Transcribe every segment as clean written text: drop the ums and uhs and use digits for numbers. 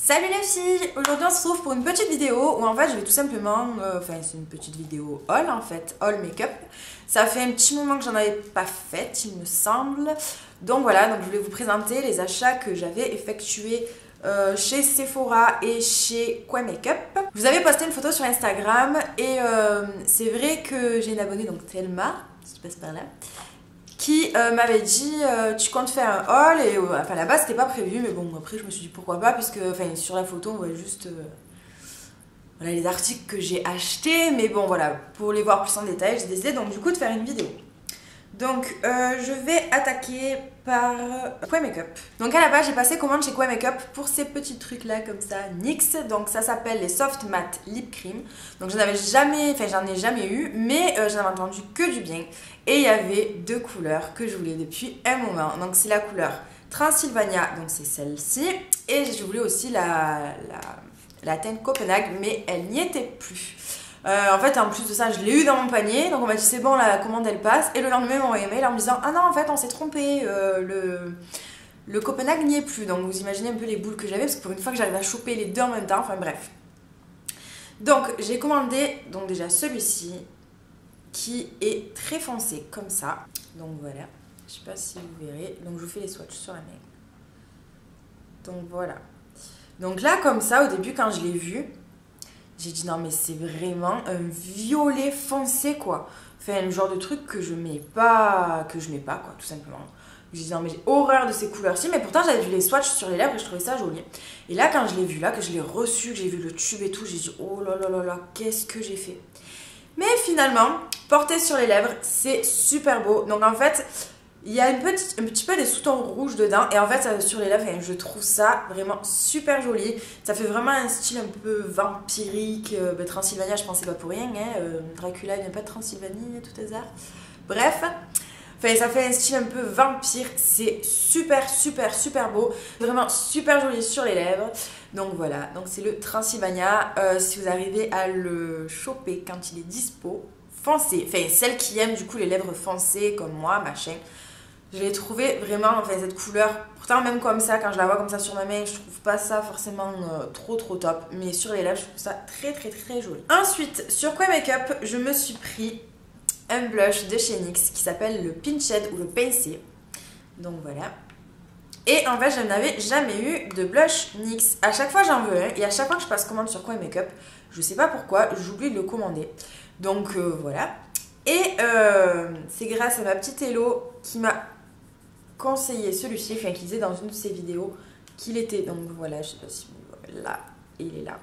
Salut les filles! Aujourd'hui on se retrouve pour une petite vidéo où en fait je vais tout simplement, c'est une petite vidéo haul en fait, haul make-up. Ça fait un petit moment que j'en avais pas fait il me semble. Donc voilà, donc je voulais vous présenter les achats que j'avais effectués chez Sephora et chez Quoi Makeup. Je vous avais posté une photo sur Instagram et c'est vrai que j'ai une abonnée, donc Thelma, si tu passes par là, qui m'avait dit tu comptes faire un haul et enfin là-bas c'était pas prévu mais bon après je me suis dit pourquoi pas puisque sur la photo on voit juste voilà, les articles que j'ai achetés mais bon voilà pour les voir plus en détail j'ai décidé donc du coup de faire une vidéo. Donc je vais attaquer par Quoi Makeup. Donc à la base j'ai passé commande chez Quoi Makeup pour ces petits trucs là comme ça NYX. Donc ça s'appelle les Soft Matte Lip Cream. Donc j'en ai jamais eu mais j'en avais entendu que du bien. Et il y avait deux couleurs que je voulais depuis un moment. Donc c'est la couleur Transylvania, donc c'est celle-ci. Et je voulais aussi la teinte Copenhague mais elle n'y était plus. En fait, en plus de ça, je l'ai eu dans mon panier. Donc on m'a dit c'est bon, la commande elle passe. Et le lendemain, ils m'ont envoyé un mail en me disant ah non, en fait, on s'est trompé. Le Copenhague n'y est plus. Donc vous imaginez un peu les boules que j'avais. Parce que pour une fois que j'arrive à choper les deux en même temps. Enfin bref. Donc j'ai commandé donc déjà celui-ci qui est très foncé comme ça. Donc voilà. Je sais pas si vous verrez. Donc je vous fais les swatchs sur la main. Donc voilà. Donc là, comme ça, au début, quand je l'ai vu, j'ai dit non mais c'est vraiment un violet foncé quoi. Enfin le genre de truc que je mets pas quoi tout simplement. J'ai dit non mais j'ai horreur de ces couleurs-ci mais pourtant j'avais vu les swatchs sur les lèvres et je trouvais ça joli. Et là quand je l'ai vu là, que je l'ai reçu, que j'ai vu le tube et tout, j'ai dit oh là là là là qu'est-ce que j'ai fait. Mais finalement, porté sur les lèvres c'est super beau. Donc en fait il y a un petit peu des sous-tons rouges dedans et en fait sur les lèvres je trouve ça vraiment super joli. Ça fait vraiment un style un peu vampirique. Transylvania je pensais pas pour rien, hein. Dracula il vient pas de Transylvanie, tout hasard. Bref, ça fait un style un peu vampire. C'est super super super beau. Vraiment super joli sur les lèvres. Donc voilà, donc c'est le Transylvania. Si vous arrivez à le choper quand il est dispo, foncez. Enfin celles qui aiment du coup les lèvres foncées comme moi, machin. Je l'ai trouvé vraiment, cette couleur, pourtant même comme ça, quand je la vois comme ça sur ma main, je trouve pas ça forcément trop top. Mais sur les lèvres, je trouve ça très très très joli. Ensuite, sur Quoi Makeup, je me suis pris un blush de chez NYX qui s'appelle le Pinched ou le Pincé. Donc voilà. Et en fait, je n'avais jamais eu de blush NYX. À chaque fois, j'en veux un. Et à chaque fois que je passe commande sur Quoi Makeup, je sais pas pourquoi, j'oublie de le commander. Donc voilà. Et c'est grâce à ma petite Hello qui m'a conseillé celui-ci, qui disait dans une de ses vidéos qu'il était, donc voilà, je sais pas si vous voyez là, il est là,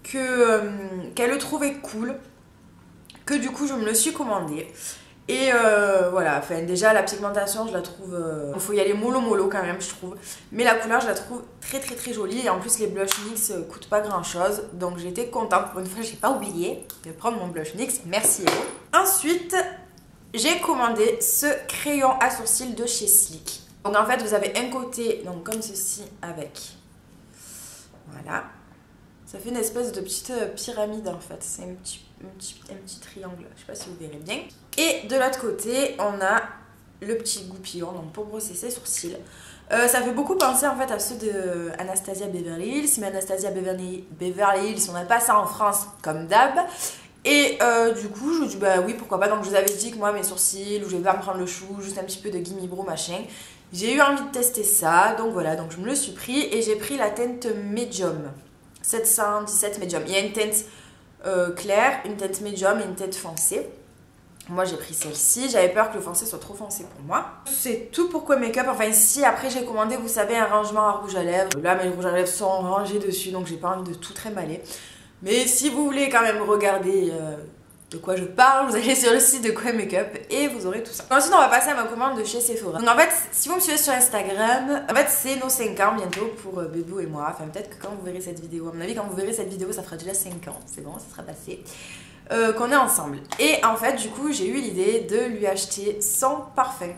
qu'elle le trouvait cool, que du coup je me le suis commandé. Et voilà, déjà la pigmentation je la trouve, il faut y aller mollo quand même je trouve, mais la couleur je la trouve très très très jolie et en plus les blush NYX coûtent pas grand chose, donc j'étais contente, pour une fois j'ai pas oublié de prendre mon blush NYX, merci Hello. Ensuite j'ai commandé ce crayon à sourcils de chez Sleek. Donc en fait vous avez un côté donc comme ceci avec, voilà, ça fait une espèce de petite pyramide en fait, c'est un petit triangle, je sais pas si vous verrez bien. Et de l'autre côté on a le petit goupillon donc pour brosser ses sourcils. Ça fait beaucoup penser en fait à ceux de Anastasia Beverly Hills, mais Anastasia Beverly Hills on n'a pas ça en France comme d'hab. Et du coup je me dis bah oui pourquoi pas, donc je vous avais dit que moi mes sourcils où je vais pas me prendre le chou, juste un petit peu de Gimme Brow machin, j'ai eu envie de tester ça, donc voilà, donc je me le suis pris et j'ai pris la teinte Medium 717 Medium. Il y a une teinte claire, une teinte Medium et une teinte foncée. Moi j'ai pris celle-ci, j'avais peur que le foncé soit trop foncé pour moi. C'est tout pour Quoi Makeup, enfin si après j'ai commandé vous savez un rangement à rouge à lèvres. Là mes rouges à lèvres sont rangés dessus donc j'ai pas envie de tout trémaller. Mais si vous voulez quand même regarder de quoi je parle, vous allez sur le site de Quoi Makeup et vous aurez tout ça. Ensuite on va passer à ma commande de chez Sephora. Donc en fait si vous me suivez sur Instagram, en fait c'est nos 5 ans bientôt pour Bébou et moi. Enfin peut-être que quand vous verrez cette vidéo, à mon avis quand vous verrez cette vidéo ça fera déjà 5 ans, c'est bon, ça sera passé. Qu'on est ensemble. Et en fait du coup j'ai eu l'idée de lui acheter son parfum.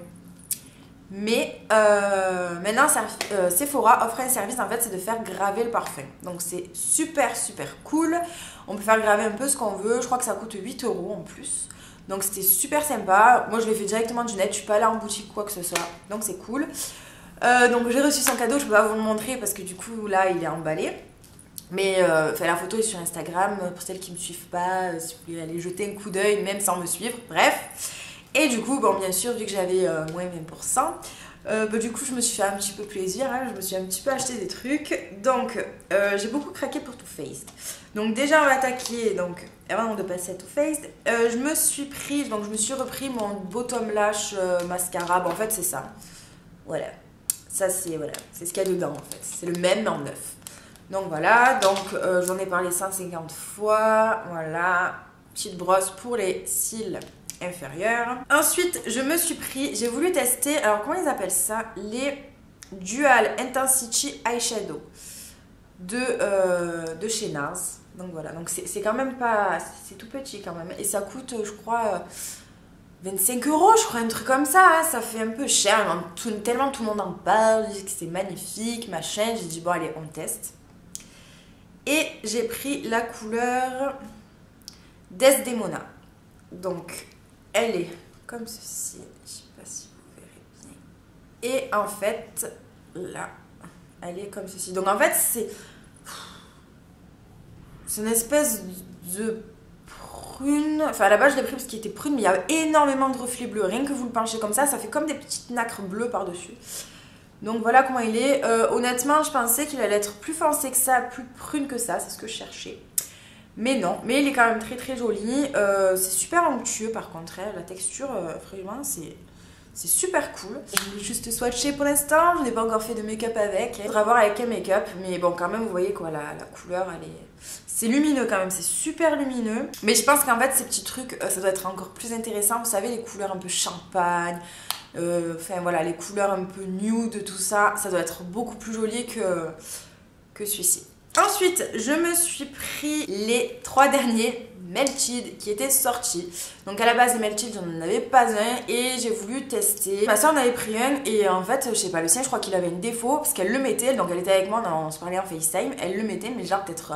Mais maintenant Sephora offre un service en fait, c'est de faire graver le parfum. Donc c'est super super cool. On peut faire graver un peu ce qu'on veut. Je crois que ça coûte 8 € en plus. Donc c'était super sympa. Moi je l'ai fait directement du net. Je suis pas allée en boutique quoi que ce soit. Donc c'est cool. Donc j'ai reçu son cadeau, je peux pas vous le montrer parce que du coup là il est emballé. Mais la photo est sur Instagram, pour celles qui ne me suivent pas, si vous voulez aller jeter un coup d'œil, même sans me suivre, bref. Et du coup, bon, bien sûr, vu que j'avais moins 20%, du coup, je me suis fait un petit peu plaisir, hein, je me suis un petit peu acheté des trucs. Donc, j'ai beaucoup craqué pour Too Faced. Donc déjà, on va attaquer, donc, avant de passer à Too Faced, je me suis repris mon Bottom Lash mascara. Bon, en fait, c'est ça. Voilà. Ça, c'est ce qu'il y a dedans, en fait. C'est le même, mais en neuf. Donc voilà, donc j'en ai parlé 150 fois, voilà, petite brosse pour les cils inférieurs. Ensuite, j'ai voulu tester, alors comment ils appellent ça? Les Dual Intensity Eyeshadow de chez NARS. Donc voilà, donc c'est quand même pas, c'est tout petit quand même, et ça coûte, je crois, 25 €, je crois, un truc comme ça, hein. Ça fait un peu cher, tellement tout le monde en parle, dit que c'est magnifique, machin, j'ai dit bon allez, on teste. Et j'ai pris la couleur Desdemona. Donc, elle est comme ceci. Je sais pas si vous verrez bien. Et en fait, là, elle est comme ceci. Donc, en fait, c'est une espèce de prune. Enfin, à la base, je l'ai pris parce qu'il était prune, mais il y a énormément de reflets bleus. Rien que vous le penchez comme ça fait comme des petites nacres bleues par-dessus. Donc voilà comment il est. Honnêtement, je pensais qu'il allait être plus foncé que ça, plus prune que ça, c'est ce que je cherchais. Mais non, mais il est quand même très très joli. C'est super onctueux par contre, hein. La texture, vraiment, c'est super cool. Je vais juste swatcher pour l'instant, je n'ai pas encore fait de make-up avec. Il faudra voir avec quel make-up, mais bon, quand même, vous voyez quoi, la couleur, elle est... C'est lumineux quand même, c'est super lumineux. Mais je pense qu'en fait, ces petits trucs, ça doit être encore plus intéressant. Vous savez, les couleurs un peu champagne, enfin voilà, les couleurs un peu nude, tout ça, ça doit être beaucoup plus joli que celui-ci. Ensuite, je me suis pris les 3 derniers Melted qui étaient sortis. Donc à la base, les Melted, j'en avais pas un et j'ai voulu tester. Ma soeur en avait pris un et en fait, je sais pas, le sien, je crois qu'il avait une défaut parce qu'elle le mettait, donc elle était avec moi, on se parlait en FaceTime, elle le mettait, mais genre peut-être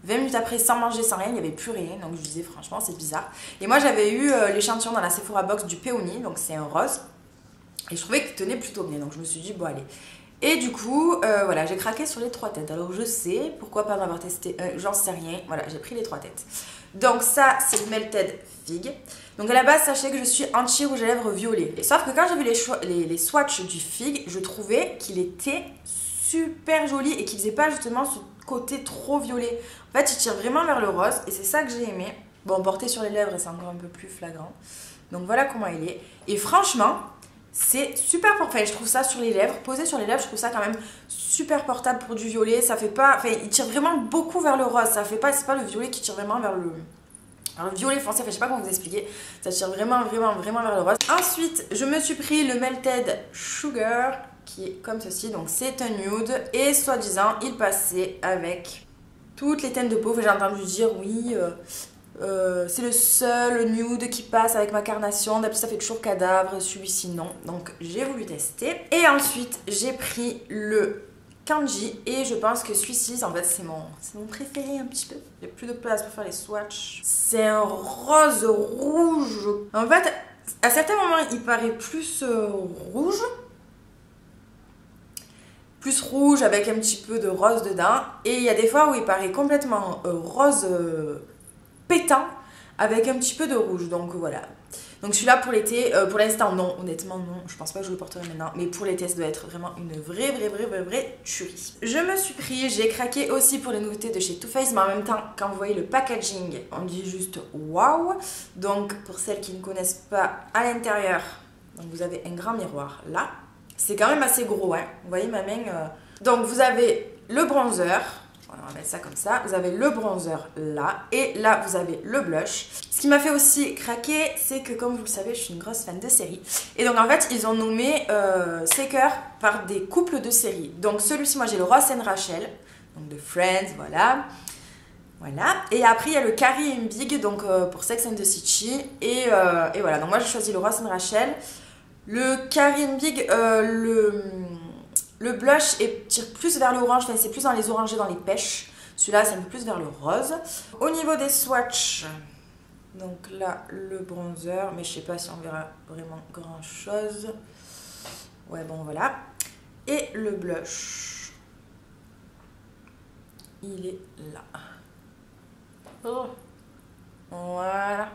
20 minutes après, sans manger, sans rien, il n'y avait plus rien. Donc je disais, franchement, c'est bizarre. Et moi, j'avais eu l'échantillon dans la Sephora Box du Peony, donc c'est un rose. Et je trouvais qu'il tenait plutôt bien, donc je me suis dit, bon allez. Et du coup, voilà, j'ai craqué sur les 3 têtes. Alors je sais, pourquoi pas en avoir testé un, j'en sais rien. Voilà, j'ai pris les 3 têtes. Donc ça, c'est le Melted Fig. Donc à la base, sachez que je suis anti-rouge à lèvres violet. Et sauf que quand j'ai vu les swatchs du Fig, je trouvais qu'il était super joli et qu'il faisait pas justement ce côté trop violet. En fait, il tire vraiment vers le rose et c'est ça que j'ai aimé. Bon, porté sur les lèvres, c'est encore un peu plus flagrant. Donc voilà comment il est. Et franchement... c'est super portable, enfin, je trouve ça sur les lèvres, posé sur les lèvres, je trouve ça quand même super portable pour du violet. Ça fait pas, enfin, il tire vraiment beaucoup vers le rose. Ça fait pas, c'est pas le violet qui tire vraiment vers le violet foncé. Enfin, je sais pas comment vous expliquer. Ça tire vraiment vers le rose. Ensuite, je me suis pris le Melted Sugar qui est comme ceci. Donc c'est un nude et soi-disant il passait avec toutes les teintes de peau. J'ai entendu dire oui. C'est le seul nude qui passe avec ma carnation. D'habitude ça fait toujours cadavre, celui-ci non. Donc j'ai voulu tester. Et ensuite j'ai pris le Kanji et je pense que celui-ci en fait c'est mon préféré un petit peu. J'ai plus de place pour faire les swatchs. C'est un rose rouge. En fait à certains moments il paraît plus rouge. Plus rouge avec un petit peu de rose dedans. Et il y a des fois où il paraît complètement rose pétant avec un petit peu de rouge. Donc voilà. Donc celui-là pour l'été, pour l'instant non, honnêtement non, je pense pas que je le porterai maintenant, mais pour l'été ça doit être vraiment une vraie tuerie. Je me suis pris, j'ai craqué aussi pour les nouveautés de chez Too Faced, mais en même temps quand vous voyez le packaging, on dit juste waouh. Donc pour celles qui ne connaissent pas, à l'intérieur, donc vous avez un grand miroir là, c'est quand même assez gros, hein. Vous voyez ma main, donc vous avez le bronzer. On va mettre ça comme ça. Vous avez le bronzer là. Et là, vous avez le blush. Ce qui m'a fait aussi craquer, c'est que comme vous le savez, je suis une grosse fan de séries. Et donc en fait, ils ont nommé ces cœurs par des couples de séries. Donc celui-ci, moi j'ai le Ross and Rachel. Donc de Friends, voilà. Voilà. Et après, il y a le Carrie and Big, donc pour Sex and the City. Et voilà. Donc moi, j'ai choisi le Ross and Rachel. Le Carrie and Big, le blush tire plus vers l'orange, enfin, c'est plus dans les orangés, dans les pêches. Celui-là, c'est un peu plus vers le rose. Au niveau des swatchs, donc là, le bronzer, mais je sais pas si on verra vraiment grand-chose. Ouais, bon, voilà. Et le blush, il est là. Oh. Voilà.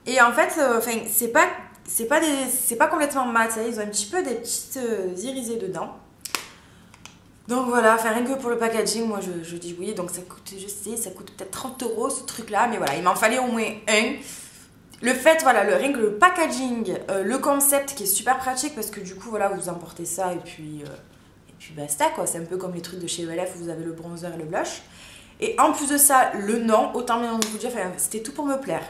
Et en fait, c'est pas complètement mat, ils ont un petit peu des petites irisées dedans. Donc voilà, rien que pour le packaging, moi je dis oui. Donc ça coûte, je sais, ça coûte peut-être 30 € ce truc-là, mais voilà, il m'en fallait au moins un. Le fait, voilà, rien que le packaging, le concept qui est super pratique parce que du coup, voilà, vous emportez ça et puis basta quoi. C'est un peu comme les trucs de chez ELF où vous avez le bronzer et le blush. Et en plus de ça, le nom, autant bien vous dire, c'était tout pour me plaire.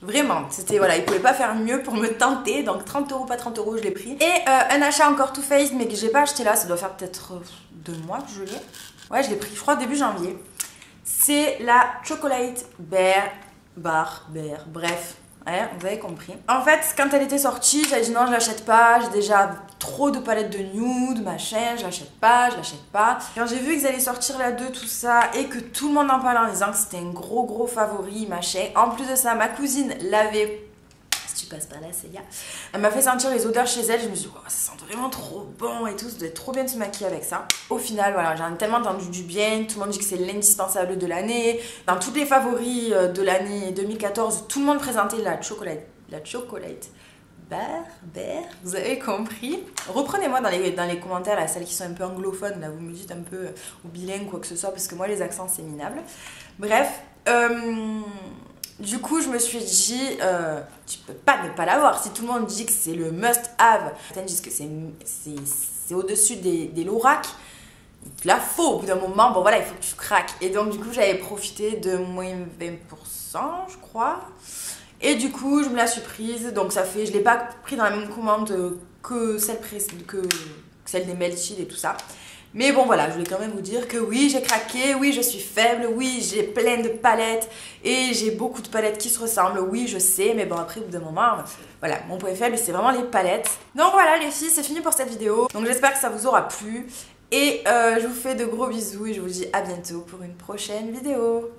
Vraiment, c'était voilà, ils pouvaient pas faire mieux pour me tenter. Donc 30 €, pas 30 €, je l'ai pris. Et un achat encore Too Faced, mais que j'ai pas acheté là, ça doit faire peut-être 2 mois que je l'ai. Ouais, je l'ai pris, je crois, début janvier. C'est la Chocolate Bear, bref. Ouais, vous avez compris. En fait, quand elle était sortie, j'avais dit non, je l'achète pas. J'ai déjà trop de palettes de nude, machin, je l'achète pas. Quand j'ai vu qu'ils allaient sortir la 2, tout ça, et que tout le monde en parlait en disant que c'était un gros favori, machin. En plus de ça, ma cousine l'avait. Si tu passes par là, Célia. Elle m'a fait sentir les odeurs chez elle. Je me suis dit, oh, ça sent vraiment trop bon et tout. Ça doit être trop bien de se maquiller avec ça. Au final, voilà, j'en ai tellement entendu du bien. Tout le monde dit que c'est l'indispensable de l'année. Dans tous les favoris de l'année 2014, tout le monde présentait la chocolate bear, vous avez compris. Reprenez-moi dans les commentaires, là, celles qui sont un peu anglophones, là, vous me dites un peu, ou bilingue, quoi que ce soit, parce que moi, les accents, c'est minable. Bref, du coup, je me suis dit, tu peux pas ne pas l'avoir. Si tout le monde dit que c'est le must-have, certains disent que c'est au-dessus des Lorac, il te la faut au bout d'un moment. Bon, voilà, il faut que tu craques. Et donc, du coup, j'avais profité de moins 20%, je crois. Et du coup, je me la suis prise. Donc, ça fait, je l'ai pas pris dans la même commande que celle des Melted et tout ça. Mais bon voilà, je voulais quand même vous dire que oui, j'ai craqué, oui, je suis faible, oui, j'ai plein de palettes et j'ai beaucoup de palettes qui se ressemblent, oui, je sais, mais bon, après, au bout d'un moment, voilà, mon point faible, c'est vraiment les palettes. Donc voilà, les filles, c'est fini pour cette vidéo. Donc j'espère que ça vous aura plu et je vous fais de gros bisous et je vous dis à bientôt pour une prochaine vidéo.